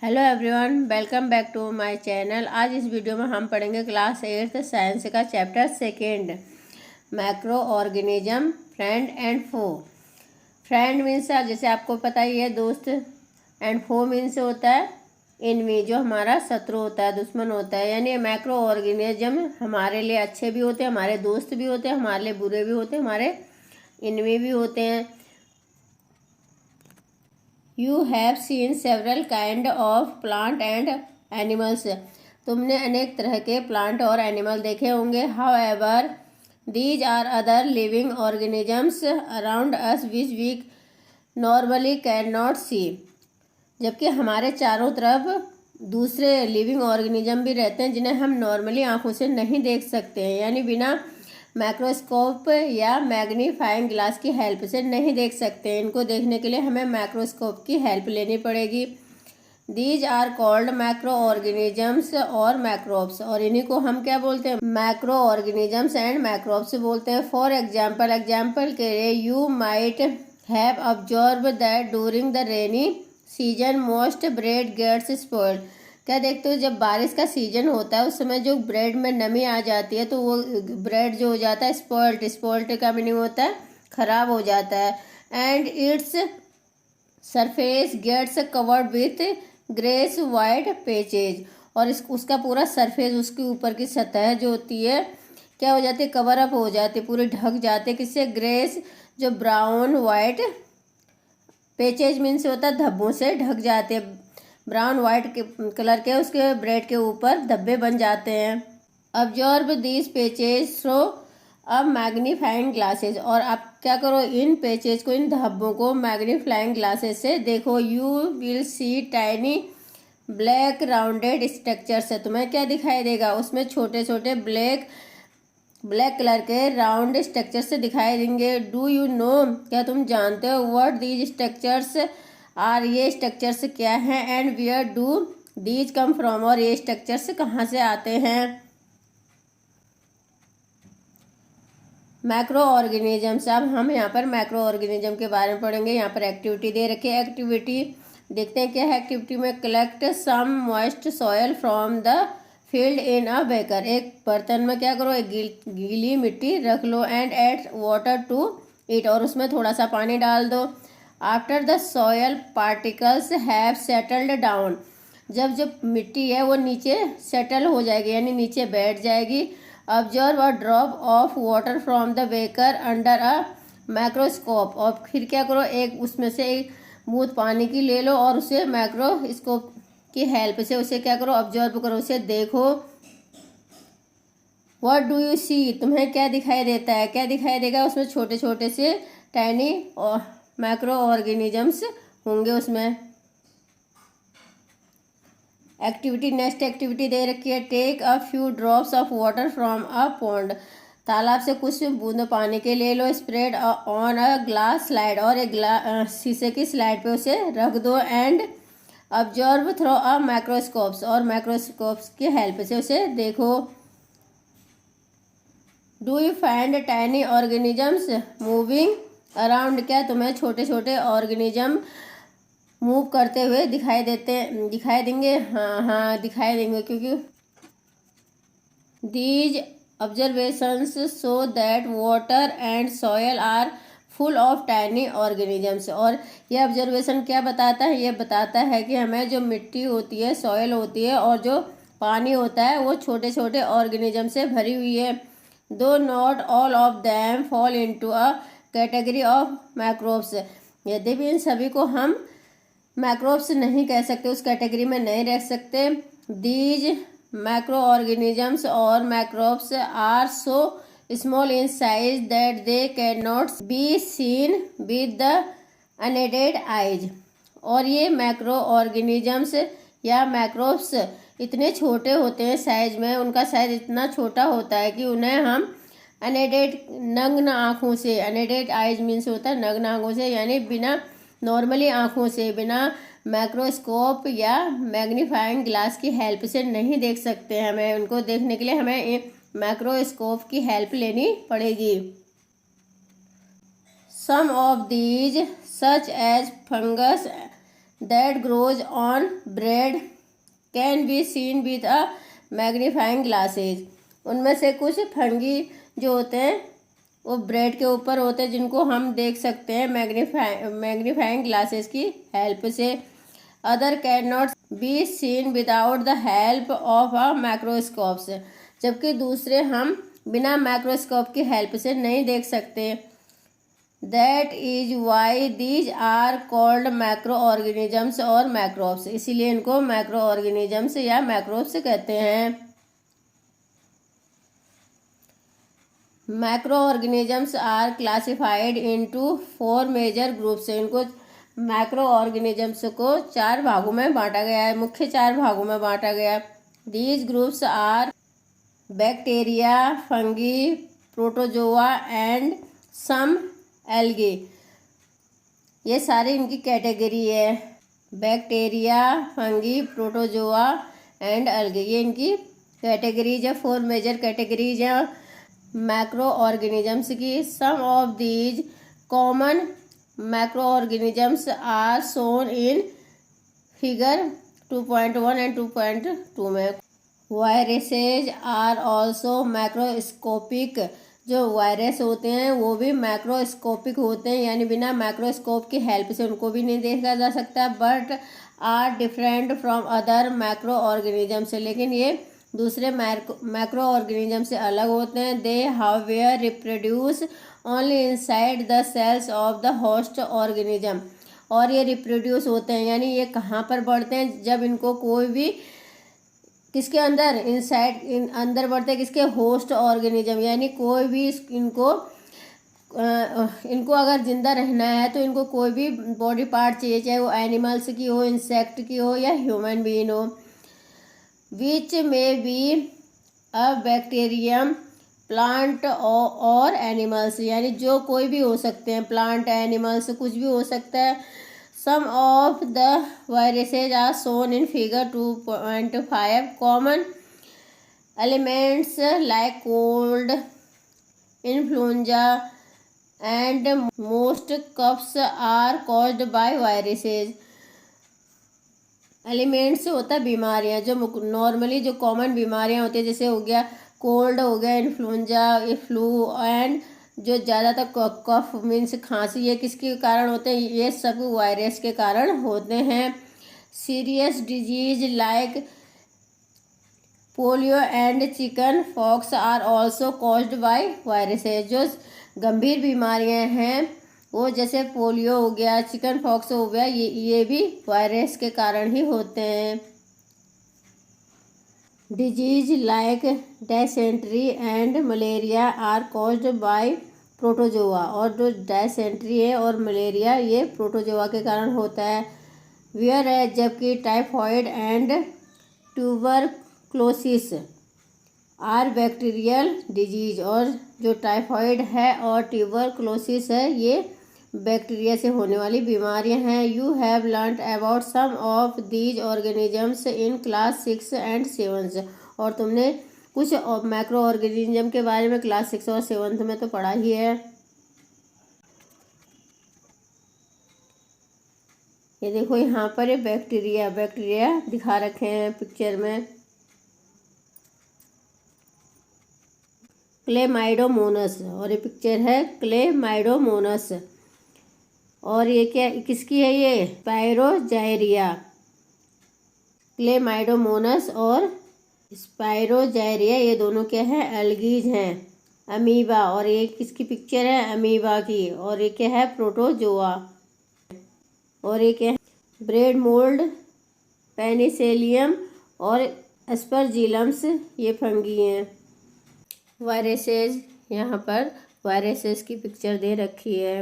Hello everyone, welcome back to my channel. आज इस video में हम पढ़ेंगे क्लास 8 साइंस का chapter second, micro organism friend and foe. Friend means जैसे आपको पता ही है दोस्त, एंड फो मीन्स होता है एनिमी, जो हमारा शत्रु होता है, दुश्मन होता है। यानी मैक्रो ऑर्गेनिज्म हमारे लिए अच्छे भी होते हैं, हमारे दोस्त भी होते हैं, हमारे लिए बुरे भी होते हैं, हमारे एनिमी भी होते हैं। You have seen several kind of plant and animals. तुमने अनेक तरह के प्लांट और एनिमल देखे होंगे। However, these are other living organisms around us which we normally cannot see. जबकि हमारे चारों तरफ दूसरे लिविंग ऑर्गेनिज्म भी रहते हैं जिन्हें हम नॉर्मली आंखों से नहीं देख सकते हैं, यानी बिना मैक्रोस्कोप या मैग्नीफाइंग ग्लास की हेल्प से नहीं देख सकते। इनको देखने के लिए हमें मैक्रोस्कोप की हेल्प लेनी पड़ेगी। These are called micro organisms और मैक्रोब्स, और इन्हीं को हम क्या बोलते हैं? मैक्रो ऑर्गेनिजम्स एंड मैक्रोब्स बोलते हैं। फॉर एग्जाम्पल के लिए you might have observe that during the rainy season most bread gets spoiled. क्या देखते हो, जब बारिश का सीजन होता है उस समय जो ब्रेड में नमी आ जाती है तो वो ब्रेड जो हो जाता है स्पॉइल्ड का मीनिंग होता है खराब हो जाता है। And its surface gets covered with greyish white patches, और उसका पूरा सरफेस, उसके ऊपर की सतह जो होती है क्या हो जाती है? कवर अप हो जाती है, पूरी ढक जाती है। किससे? ग्रेस, जो ब्राउन वाइट, पेचेज मीन्स होता है धब्बों से ढक जाते हैं। ब्राउन वाइट के कलर के उसके ब्रेड के ऊपर धब्बे बन जाते हैं। Observe these patches through a magnifying glasses, और आप क्या करो, इन पेचेज को, इन धब्बों को मैग्नीफाइंग ग्लासेस से देखो। You will see tiny black rounded structures. तुम्हें क्या दिखाई देगा? उसमें छोटे छोटे ब्लैक कलर के राउंड स्ट्रक्चर्स दिखाई देंगे। डू यू नो, क्या तुम जानते हो? व्हाट दीज स्ट्रक्चर्स आर, ये स्ट्रक्चर्स क्या हैं? And where do these come from, और ये स्ट्रक्चर्स कहाँ से आते हैं? Macro organisms. अब हम यहाँ पर मैक्रो ऑर्गेनिज्म के बारे में पढ़ेंगे। यहाँ पर एक्टिविटी दे रखी है। एक्टिविटी देखते हैं क्या है एक्टिविटी में। Collect some moist soil from the field in a beaker. एक बर्तन में क्या करो, एक गीली मिट्टी रख लो। And add water to it, और उसमें थोड़ा सा पानी डाल दो। After the soil particles have settled down, जब मिट्टी है वो नीचे सेटल हो जाएगी, यानी नीचे बैठ जाएगी। Observe a drop of water from the baker under a microscope, और फिर क्या करो, एक उसमें से एक बूंद पानी की ले लो और उसे माइक्रोस्कोप की हेल्प से उसे क्या करो, ऑब्जर्व करो, उसे देखो। व्हाट डू यू सी, तुम्हें क्या दिखाई देता है? क्या दिखाई देगा? उसमें छोटे छोटे से टाइनी और मैक्रो ऑर्गेनिजम्स होंगे उसमें। एक्टिविटी, नेक्स्ट एक्टिविटी दे रखी है। Take a few drops of water from a pond, तालाब से कुछ बूंद पानी के ले लो। Spread on a glass slide, और एक शीशे की स्लाइड पे उसे रख दो। And observe through a microscopes, और माइक्रोस्कोप्स की हेल्प से उसे देखो। Do you find tiny organisms moving around, क्या तुम्हें छोटे छोटे ऑर्गेनिज्म मूव करते हुए दिखाई देंगे? हाँ दिखाई देंगे, क्योंकि these observations show that water and soil are full of tiny organisms. और यह ऑब्जर्वेशन क्या बताता है? यह बताता है कि हमें जो मिट्टी होती है, सॉयल होती है, और जो पानी होता है वो छोटे छोटे ऑर्गेनिज्म से भरी हुई है। दो not all of them fall into a category of मैक्रोब्स, यद्यपि इन सभी को हम मैक्रोब्स नहीं कह सकते, उस कैटेगरी में नहीं रख सकते। दीज मैक्रो ऑर्गेनिजम्स और microbes are so small in size that they can not be seen with the unaided eyes, और ये मैक्रो ऑर्गेनिजम्स या मैक्रोब्स इतने छोटे होते हैं साइज में, उनका साइज इतना छोटा होता है कि उन्हें हम अनएडेड, नग्न आँखों से, अनएडेड आइज मीन्स होता है नग्न आँखों से, यानी बिना नॉर्मली आँखों से, बिना माइक्रोस्कोप या मैग्नीफाइंग ग्लास की हेल्प से नहीं देख सकते। हमें उनको देखने के लिए हमें माइक्रोस्कोप की हेल्प लेनी पड़ेगी। Some of these such as fungus that grows on bread can be seen with a magnifying glasses. उनमें से कुछ फंगी जो होते हैं वो ब्रेड के ऊपर होते हैं जिनको हम देख सकते हैं मैग्नीफाइंग ग्लासेस की हेल्प से. Other can not be scene without the help of a microscopes. जबकि दूसरे हम बिना माइक्रोस्कोप की हेल्प से नहीं देख सकते. That is why these are called micro organisms और माइक्रोब्स. इसीलिए इनको माइक्रो ऑर्गेनिजम्स या माइक्रोब्स कहते हैं. Micro organisms are classified into 4 major groups. इनको माइक्रो ऑर्गेनिजम्स को 4 भागों में बांटा गया है, मुख्य 4 भागों में बांटा गया. These groups are bacteria, fungi, protozoa and some algae. ये सारी इनकी कैटेगरी है. Bacteria, fungi, protozoa and algae, ये इनकी कैटेगरीज है. 4 मेजर कैटेगरीज हैं मैक्रो ऑर्गेनिजम्स की. Some of these common macro organisms are shown in figure 2.1 and 2.2 में. Viruses are also macroscopic. जो वायरस होते हैं वो भी माइक्रोस्कोपिक होते हैं, यानी बिना माइक्रोस्कोप की हेल्प से उनको भी नहीं देखा जा सकता. But are different from other micro organism से. लेकिन ये दूसरे माइक्रो ऑर्गेनिजम से अलग होते हैं. They however reproduce only inside the cells of the host organism. और ये रिप्रोड्यूस होते हैं, यानी ये कहाँ पर बढ़ते हैं, जब इनको कोई भी किसके अंदर इनसाइड अंदर बढ़ते हैं किसके, होस्ट ऑर्गेनिज्म. यानी कोई भी इनको अगर जिंदा रहना है तो इनको कोई भी बॉडी पार्ट चाहिए, चाहे वो एनिमल्स की हो, इंसेक्ट की हो या ह्यूमन बीइंग हो. विच में बी अ बैक्टीरियम, प्लांट और एनिमल्स. यानी जो कोई भी हो सकते हैं, प्लांट, एनिमल्स, कुछ भी हो सकता है. Some of the viruses are shown in figure 2.5. Common elements like cold, influenza, and most coughs are caused by viruses. Elements होता है बीमारियां, जो नॉर्मली जो कॉमन बीमारियां होती है, जैसे हो गया कोल्ड, हो गया इन्फ्लुएंजा, फ्लू, एंड जो ज़्यादातर कफ मीन्स खांसी, ये किसके कारण होते हैं, ये सब वायरस के कारण होते हैं. Serious disease like polio and chicken pox are also caused by viruses. जो गंभीर बीमारियां हैं वो जैसे पोलियो हो गया, चिकन पॉक्स हो गया, ये भी वायरस के कारण ही होते हैं. Disease like dysentery and malaria are caused by protozoa. और जो डायसेंट्री है और मलेरिया ये प्रोटोजोआ के कारण होता है. वियर है, जबकि typhoid and tuberculosis are bacterial disease. और जो टाइफॉइड है और ट्यूबरक्लोसिस है ये बैक्टीरिया से होने वाली बीमारियां हैं. You have learned about some of these organisms in class 6 and 7. और तुमने कुछ मैक्रो ऑर्गेनिज्म के बारे में क्लास 6 और 7 में तो पढ़ा ही है. ये देखो यहाँ पर ये बैक्टीरिया दिखा रखे हैं पिक्चर में. क्लेमाइडोमोनस, और ये पिक्चर है क्लेमाइडोमोनस. और ये क्या किसकी है, ये स्पाइरोजायरिया. क्लेमाइडोमोनस और स्पाइरोजायरिया ये दोनों क्या है, एल्गीज हैं. अमीबा, और ये किसकी पिक्चर है, अमीबा की. और ये क्या है, प्रोटोजोआ. और ये क्या है, ब्रेड मोल्ड, पेनिसिलियम और एस्परजिलम्स, ये फंगी हैं. वायरसेस, यहाँ पर वायरसेस की पिक्चर दे रखी है.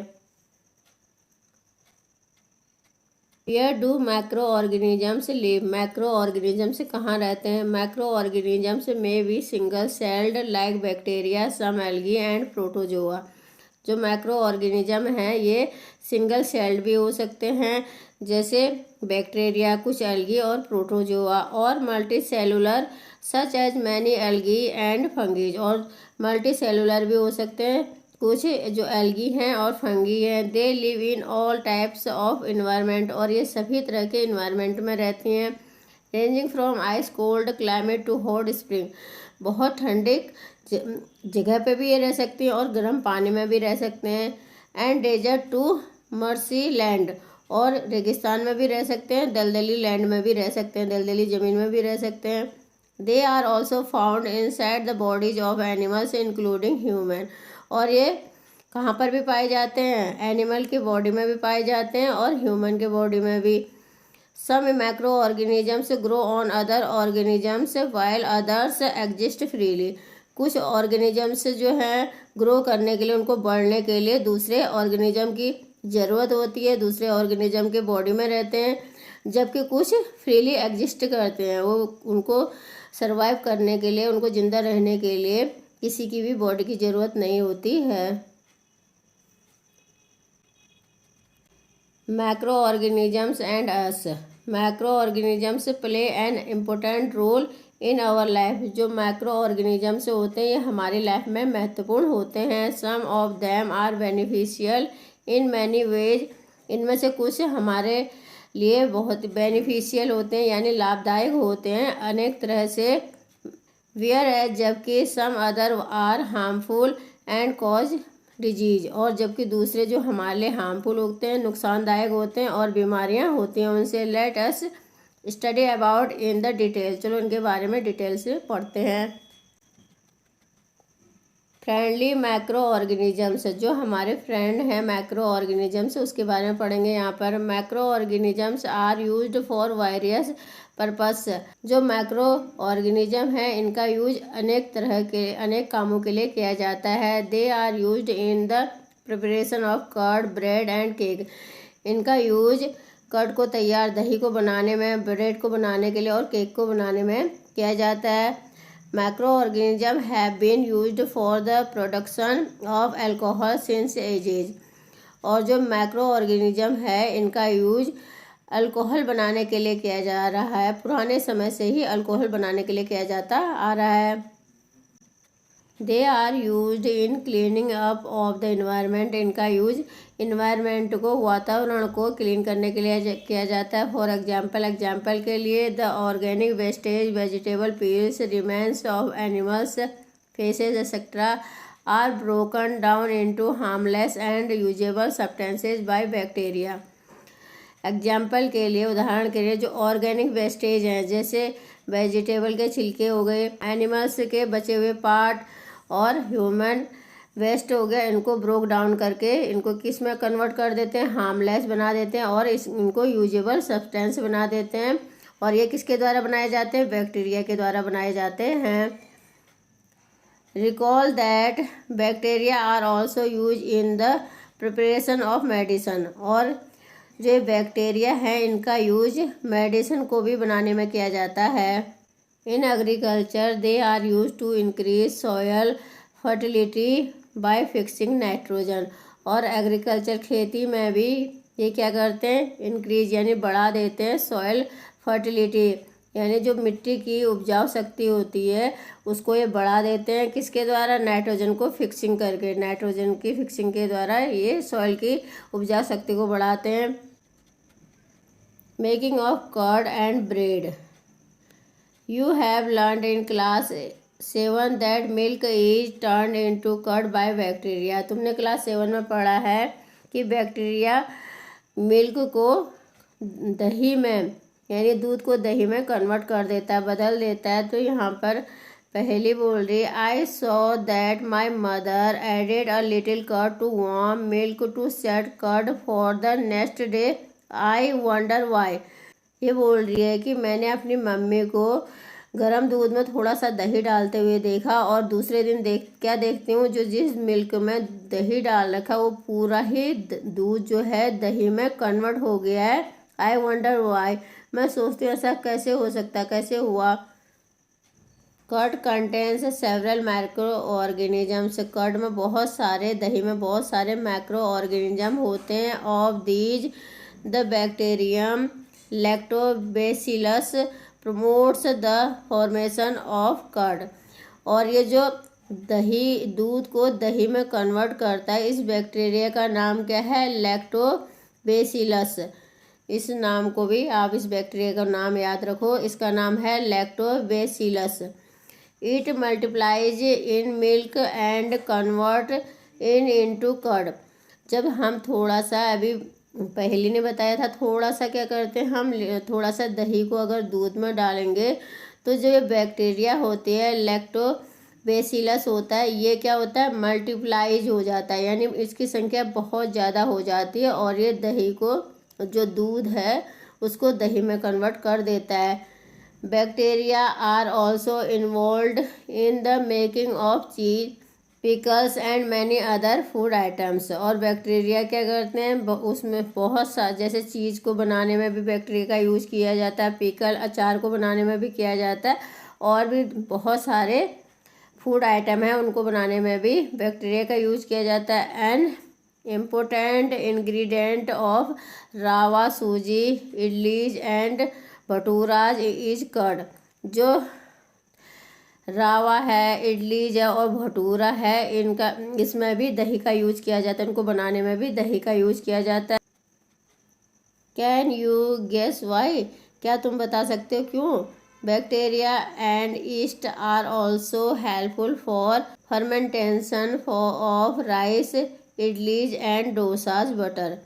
Where do micro organisms live. Micro organisms कहाँ रहते हैं. माइक्रो ऑर्गेनिजम्स में भी single celled like bacteria, some algae and protozoa. जो माइक्रो ऑर्गेनिज्म हैं ये सिंगल सेल्ड भी हो सकते हैं, जैसे बैक्टीरिया, कुछ एल्गी और प्रोटोजोआ. और multi cellular such as many algae and fungi. और मल्टी सेलुलर भी हो सकते हैं, कुछ जो एल्गी हैं और फंगी हैं। They live in all types of environment, और ये सभी तरह के इन्वायरमेंट में रहती हैं। Ranging from ice cold climate to hot spring, बहुत ठंडे जगह पे भी ये रह सकती हैं और गर्म पानी में भी रह सकते हैं। And desert to marshy land, और रेगिस्तान में भी रह सकते हैं, दलदली लैंड में भी रह सकते हैं, दलदली ज़मीन में भी रह सकते हैं। They are also found inside the bodies of animals including human, और ये कहाँ पर भी पाए जाते हैं, एनिमल की बॉडी में भी पाए जाते हैं और ह्यूमन के बॉडी में भी। Some macro organisms grow on other organisms while others exist freely, कुछ ऑर्गेनिजम्स जो हैं ग्रो करने के लिए, उनको बढ़ने के लिए दूसरे ऑर्गेनिज्म की ज़रूरत होती है, दूसरे ऑर्गेनिज्म के बॉडी में रहते हैं, जबकि कुछ फ्रीली एग्जिस्ट करते हैं, वो उनको सर्वाइव करने के लिए, उनको ज़िंदा रहने के लिए किसी की भी बॉडी की ज़रूरत नहीं होती है। Macro organisms and us, macro organisms play an important role in our life, जो मैक्रो ऑर्गेनिजम्स होते हैं ये हमारी लाइफ में महत्वपूर्ण होते हैं। Some of them are beneficial in many ways, इनमें से कुछ हमारे लिए बहुत बेनिफिशियल होते हैं यानी लाभदायक होते हैं अनेक तरह से। वेयर एज, जबकि some other are harmful and cause disease, और जबकि दूसरे जो हमारे लिए हार्मफुल होते हैं, नुकसानदायक होते हैं और बीमारियां होती हैं उनसे। Let us study about in the detail, चलो इनके बारे में डिटेल से पढ़ते हैं। फ्रेंडली मैक्रो ऑर्गेनिजम्स, जो हमारे फ्रेंड हैं मैक्रो ऑर्गेनिजम्स, उसके बारे में पढ़ेंगे यहाँ पर। Macro organisms are used for various purpose, जो मैक्रो ऑर्गेनिज्म है इनका यूज अनेक कामों के लिए किया जाता है। They are used in the preparation of curd, bread and cake, इनका यूज कर्ड को तैयार दही को बनाने में, ब्रेड को बनाने के लिए और केक को बनाने में किया जाता है। Macro organism have been used for the production of alcohol since ages, और जो मैक्रो ऑर्गेनिज्म है इनका यूज अल्कोहल बनाने के लिए किया जा रहा है, पुराने समय से ही अल्कोहल बनाने के लिए किया जाता आ रहा है। They are used in cleaning up of the environment, इनका यूज इन्वायरमेंट को, वातावरण को क्लीन करने के लिए किया जाता है। फॉर एग्जाम्पल के लिए the organic wastage, vegetable peels, remains of animals faeces etcetera are broken down into harmless and usable substances by bacteria. Example के लिए, उदाहरण के लिए, जो ऑर्गेनिक वेस्टेज हैं जैसे वेजिटेबल के छिलके हो गए, एनिमल्स के बचे हुए पार्ट और ह्यूमन वेस्ट हो गया, इनको ब्रोक डाउन करके इनको किस में कन्वर्ट कर देते हैं, हार्मलेस बना देते हैं और इनको यूजेबल सब्सटेंस बना देते हैं। और ये किसके द्वारा बनाए जाते हैं, बैक्टीरिया के द्वारा बनाए जाते हैं। Recall that bacteria are also use in the preparation of medicine, और जो बैक्टीरिया है इनका यूज मेडिसिन को भी बनाने में किया जाता है। In agriculture they are use to increase soil fertility by fixing nitrogen, और एग्रीकल्चर खेती में भी ये क्या करते हैं, इंक्रीज यानी बढ़ा देते हैं सॉयल फर्टिलिटी, यानी जो मिट्टी की उपजाऊ शक्ति होती है उसको ये बढ़ा देते हैं, किसके द्वारा, नाइट्रोजन को फिक्सिंग करके, नाइट्रोजन की फिक्सिंग के द्वारा ये सॉइल की उपजाऊ शक्ति को बढ़ाते हैं। Making of curd and bread, you have learned in class 7 that milk is turned into curd by bacteria, तुमने क्लास 7 में पढ़ा है कि बैक्टीरिया मिल्क को दही में यानी दूध को दही में कन्वर्ट कर देता है, बदल देता है। तो यहाँ पर पहली बोल रही है, I saw that my mother added a little curd to warm milk to set curd for the next day, I wonder why. ये बोल रही है कि मैंने अपनी मम्मी को गर्म दूध में थोड़ा सा दही डालते हुए देखा और दूसरे दिन क्या देखती हूँ, जो जिस मिल्क में दही डाल रखा वो पूरा ही दूध जो है दही में कन्वर्ट हो गया है। आई वंडर वाई, मैं सोचती हूँ ऐसा कैसे हो सकता, कैसे हुआ। Curd contains several micro organisms, curd में बहुत सारे, दही में बहुत सारे माइक्रो ऑर्गेनिज्म होते हैं। Of these the bacterium Lactobacillus promotes the formation of curd, और ये जो दूध को दही में कन्वर्ट करता है। इस बैक्टीरिया का नाम क्या है? लैक्टोबैसिलस। इस नाम को भी आप इस बैक्टीरिया का नाम याद रखो, इसका नाम है Lactobacillus. It multiplies in milk and convert into curd. जब हम थोड़ा सा, अभी पहले ने बताया था, थोड़ा सा क्या करते हैं हम, थोड़ा सा दही को अगर दूध में डालेंगे तो जो ये बैक्टीरिया होती है लैक्टोबैसिलस होता है, ये क्या होता है? मल्टीप्लाइज हो जाता है, यानी इसकी संख्या बहुत ज़्यादा हो जाती है और ये दही को, जो दूध है उसको दही में कन्वर्ट कर देता है। Bacteria are also involved in the making of cheese, pickles and many other food items. और बैक्टीरिया क्या करते हैं, उसमें बहुत सा, जैसे चीज़ को बनाने में भी बैक्टीरिया का यूज़ किया जाता है, पिकल अचार को बनाने में भी किया जाता है, और भी बहुत सारे फूड आइटम हैं उनको बनाने में भी बैक्टीरिया का यूज़ किया जाता है। एन इम्पोर्टेंट इंग्रेडिएंट ऑफ रावा, सूजी, इडलीज एंड भटूराज इज कर्ड। जो रावा है, इडलीज है और भटूरा है, इनका, इसमें भी दही का यूज़ किया जाता है, इनको बनाने में भी दही का यूज़ किया जाता है। Can you guess why? क्या तुम बता सकते हो क्यों? Bacteria and yeast are also helpful for fermentation of rice, idlis and dosas butter.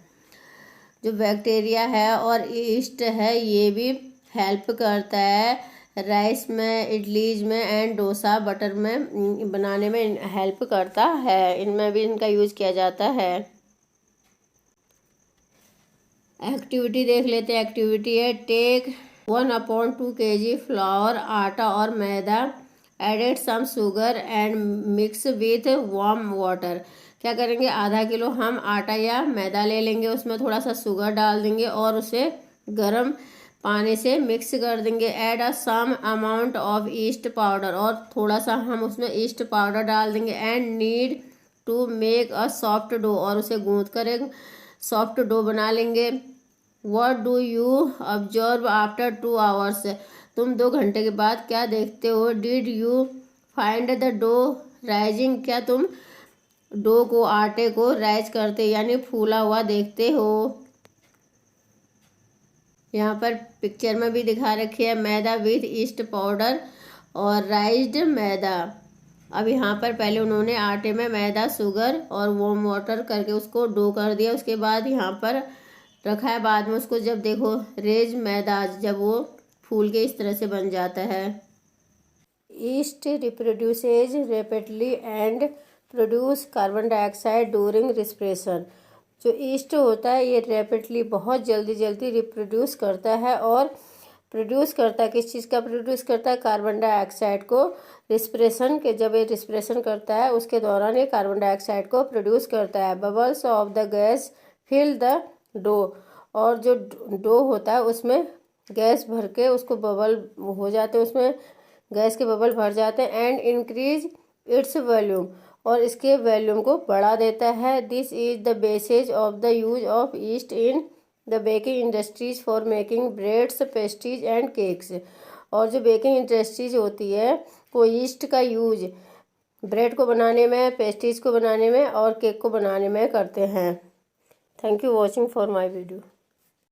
जो बैक्टीरिया है और ईस्ट है, ये भी हेल्प करता है राइस में, इडलीज में एंड डोसा बटर में बनाने में हेल्प करता है, इनमें भी इनका यूज़ किया जाता है। एक्टिविटी देख लेते हैं। एक्टिविटी है टेक 1/2 kg फ्लावर, आटा और मैदा, added some sugar and mix with warm water. क्या करेंगे, आधा किलो हम आटा या मैदा ले लेंगे, उसमें थोड़ा सा शुगर डाल देंगे और उसे गर्म पानी से मिक्स कर देंगे। Add a some amount of yeast powder, और थोड़ा सा हम उसमें ईस्ट पाउडर डाल देंगे। And need to make a soft dough, और उसे गूंथ कर एक सॉफ्ट डो बना लेंगे। What do you observe after 2 hours? तुम 2 घंटे के बाद क्या देखते हो? Did you find the dough rising? क्या तुम डो को, आटे को राइज करते यानी फूला हुआ देखते हो? यहाँ पर पिक्चर में भी दिखा रखी है मैदा विथ ईस्ट पाउडर और राइज्ड मैदा। अब यहाँ पर पहले उन्होंने आटे में मैदा, शुगर और वार्म वाटर करके उसको डो कर दिया, उसके बाद यहाँ पर रखा है, बाद में उसको जब देखो रेज मैदा, जब वो फूल के इस तरह से बन जाता है। East रिप्रोड्यूसेज rapidly and produce carbon dioxide during respiration. जो ईस्ट होता है ये रैपिडली, बहुत जल्दी जल्दी रिप्रोड्यूस करता है, और प्रोड्यूस करता है, किस चीज़ का प्रोड्यूस करता है? कार्बन डाइऑक्साइड को। रिस्पिरेशन के, जब ये रिस्पिरेशन करता है उसके दौरान ये कार्बन डाइऑक्साइड को प्रोड्यूस करता है। Bubbles of the gas fill the dough, और जो डो होता है उसमें गैस भर के उसको बबल हो जाते हैं, उसमें गैस के बबल भर जाते हैं। एंड इंक्रीज इट्स वॉल्यूम, और इसके वॉल्यूम को बढ़ा देता है। This is the basis of the use of east in the baking industries for making breads, pastries and cakes. और जो बेकिंग इंडस्ट्रीज होती है वो ईस्ट का यूज ब्रेड को बनाने में, पेस्ट्रीज को बनाने में और केक को बनाने में करते हैं। Thank you watching for my video.